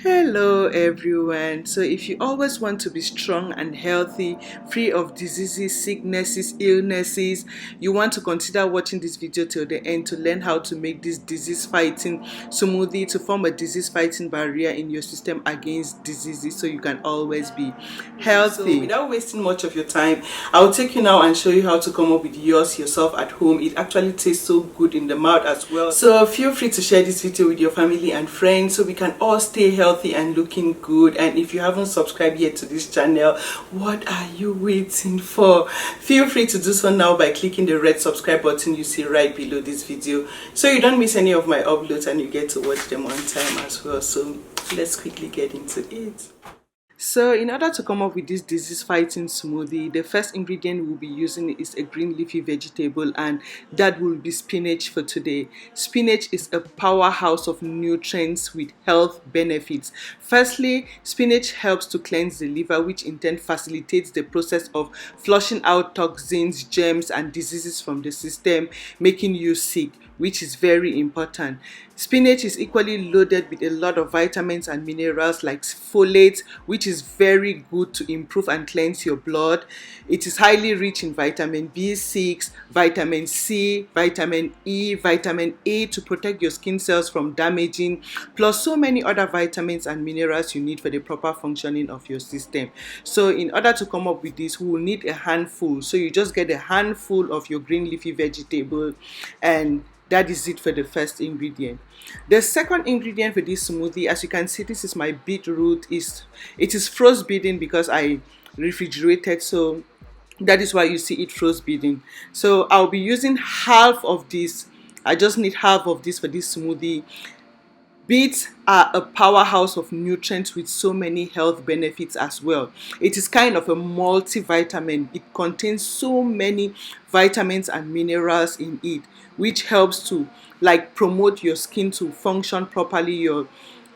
Hello everyone. So if you always want to be strong and healthy, free of diseases, sicknesses, illnesses, you want to consider watching this video till the end to learn how to make this disease fighting smoothie to form a disease fighting barrier in your system against diseases so you can always be healthy. So without wasting much of your time, I'll take you now and show you how to come up with yours yourself at home. It actually tastes so good in the mouth as well. So feel free to share this video with your family and friends so we can all stay healthy and looking good. And if you haven't subscribed yet to this channel, what are you waiting for? Feel free to do so now by clicking the red subscribe button you see right below this video so you don't miss any of my uploads and you get to watch them on time as well. So let's quickly get into it. So in order to come up with this disease fighting smoothie, the first ingredient we'll be using is a green leafy vegetable, and that will be spinach for today. Spinach is a powerhouse of nutrients with health benefits. Firstly, spinach helps to cleanse the liver, which in turn facilitates the process of flushing out toxins, germs and diseases from the system, making you sick, which is very important. Spinach is equally loaded with a lot of vitamins and minerals like folate, which is very good to improve and cleanse your blood. It is highly rich in vitamin B6, vitamin C, vitamin E, vitamin A to protect your skin cells from damaging, plus so many other vitamins and minerals you need for the proper functioning of your system. So in order to come up with this, we will need a handful. So you just get a handful of your green leafy vegetable, and that is it for the first ingredient. The second ingredient for this smoothie, as you can see, this is my beetroot. It is frost bitten because I refrigerated, so that is why you see it frost bitten. So I'll be using half of this. I just need half of this for this smoothie. Beets are a powerhouse of nutrients with so many health benefits as well. It is kind of a multivitamin. It contains so many vitamins and minerals in it, which helps to promote your skin to function properly, your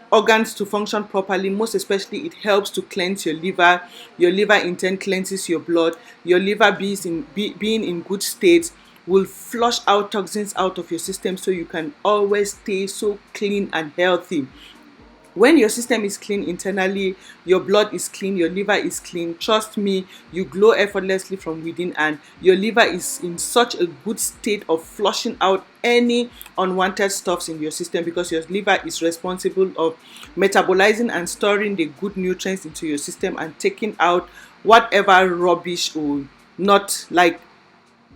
organs to function properly. Most especially, it helps to cleanse your liver. Your liver in turn cleanses your blood. Your liver being in good state will flush out toxins out of your system so you can always stay so clean and healthy. When your system is clean internally, your blood is clean, your liver is clean, trust me, you glow effortlessly from within, and your liver is in such a good state of flushing out any unwanted stuffs in your system, because your liver is responsible of metabolizing and storing the good nutrients into your system and taking out whatever rubbish or not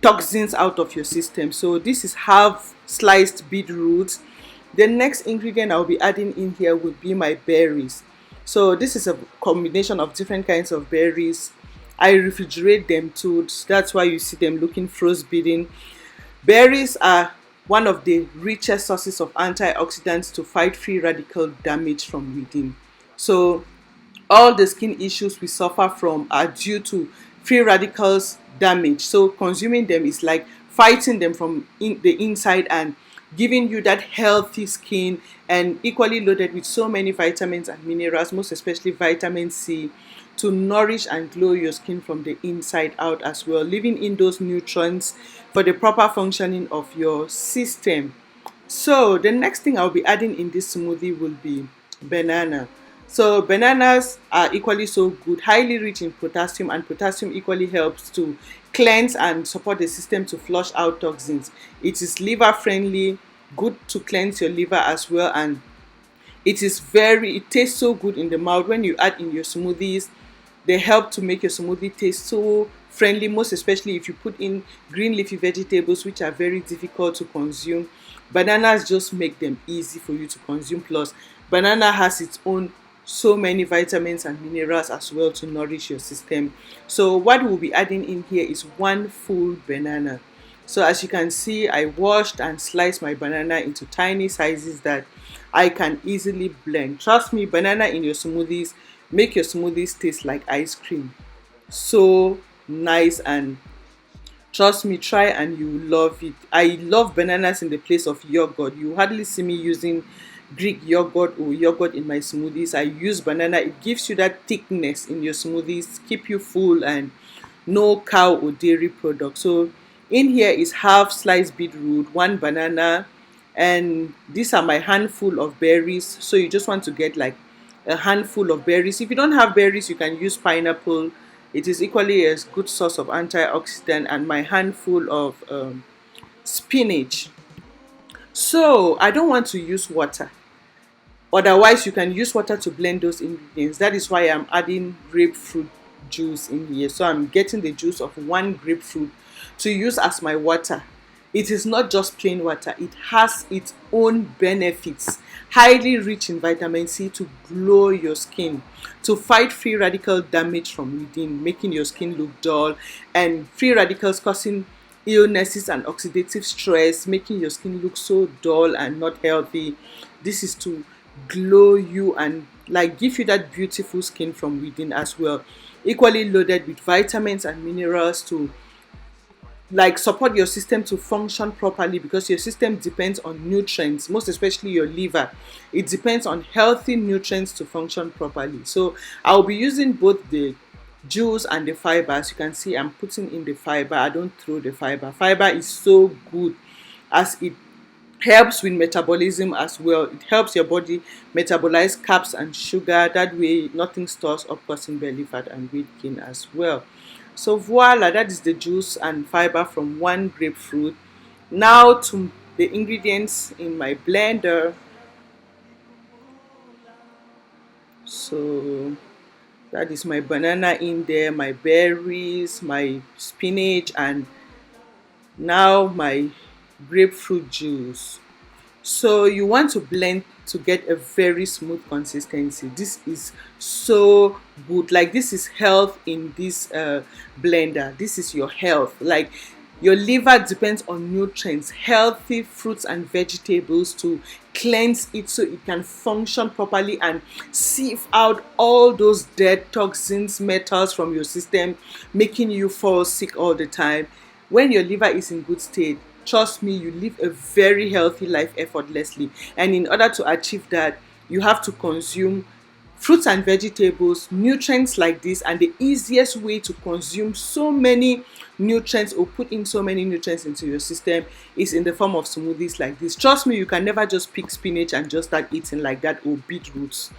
toxins out of your system. So this is half sliced beetroot. The next ingredient I'll be adding in here would be my berries. So this is a combination of different kinds of berries. I refrigerate them too, that's why you see them looking frost-bitten. Berries are one of the richest sources of antioxidants to fight free radical damage from within. So all the skin issues we suffer from are due to free radicals damage. So consuming them is like fighting them from the inside and giving you that healthy skin, and equally loaded with so many vitamins and minerals, most especially vitamin C, to nourish and glow your skin from the inside out as well, leaving in those nutrients for the proper functioning of your system. So the next thing I'll be adding in this smoothie will be banana. So bananas are equally so good, highly rich in potassium, and potassium equally helps to cleanse and support the system to flush out toxins. It is liver friendly, good to cleanse your liver as well, and it tastes so good in the mouth. When you add in your smoothies, they help to make your smoothie taste so friendly, most especially if you put in green leafy vegetables, which are very difficult to consume. Bananas just make them easy for you to consume. Plus, banana has its own so many vitamins and minerals as well to nourish your system. So what we'll be adding in here is one full banana. So as you can see, I washed and sliced my banana into tiny sizes that I can easily blend. Trust me, banana in your smoothies make your smoothies taste like ice cream. So nice, and trust me, try and you love it. I love bananas in the place of yogurt. You hardly see me using Greek yogurt or yogurt in my smoothies. I use banana. It gives you that thickness in your smoothies, keep you full, and no cow or dairy product. So in here is half sliced beetroot, one banana, and these are my handful of berries. So you just want to get like a handful of berries. If you don't have berries, you can use pineapple. It is equally a good source of antioxidant. And my handful of spinach. So I don't want to use water. Otherwise, you can use water to blend those ingredients. That is why I'm adding grapefruit juice in here. So I'm getting the juice of one grapefruit to use as my water. It is not just plain water, it has its own benefits. Highly rich in vitamin C to glow your skin, to fight free radical damage from within, making your skin look dull, and free radicals causing illnesses and oxidative stress, making your skin look so dull and not healthy. This is to glow you and like give you that beautiful skin from within as well. Equally loaded with vitamins and minerals to like support your system to function properly, because your system depends on nutrients, most especially your liver. It depends on healthy nutrients to function properly. So I'll be using both the juice and the fiber. As you can see, I'm putting in the fiber. I don't throw the fiber. Fiber is so good as it helps with metabolism as well. It helps your body metabolize carbs and sugar. That way nothing stores up causing belly fat and weight gain as well. So voila, that is the juice and fiber from one grapefruit. Now to the ingredients in my blender. So that is my banana in there, my berries, my spinach, and now my grapefruit juice. So you want to blend to get a very smooth consistency. This is so good. Like, this is health in this blender. This is your health. Like, your liver depends on nutrients, healthy fruits and vegetables to cleanse it so it can function properly and sieve out all those dead toxins, metals from your system, making you fall sick all the time. When your liver is in good state, trust me, you live a very healthy life effortlessly. And in order to achieve that, you have to consume fruits and vegetables, nutrients like this. And the easiest way to consume so many nutrients or put in so many nutrients into your system is in the form of smoothies like this. Trust me, you can never just pick spinach and just start eating like that, or beetroots.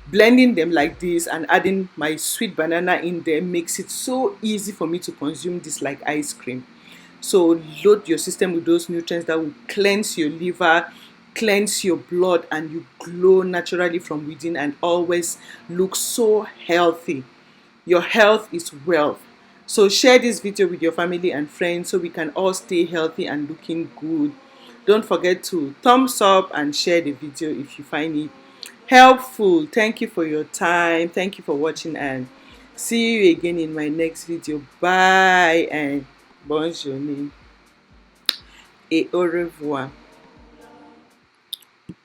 Blending them like this and adding my sweet banana in there makes it so easy for me to consume this like ice cream. So load your system with those nutrients that will cleanse your liver, cleanse your blood, and you glow naturally from within and always look so healthy. Your health is wealth. So share this video with your family and friends so we can all stay healthy and looking good. Don't forget to thumbs up and share the video if you find it helpful. Thank you for your time. Thank you for watching, and see you again in my next video. Bye and bonjour et au revoir.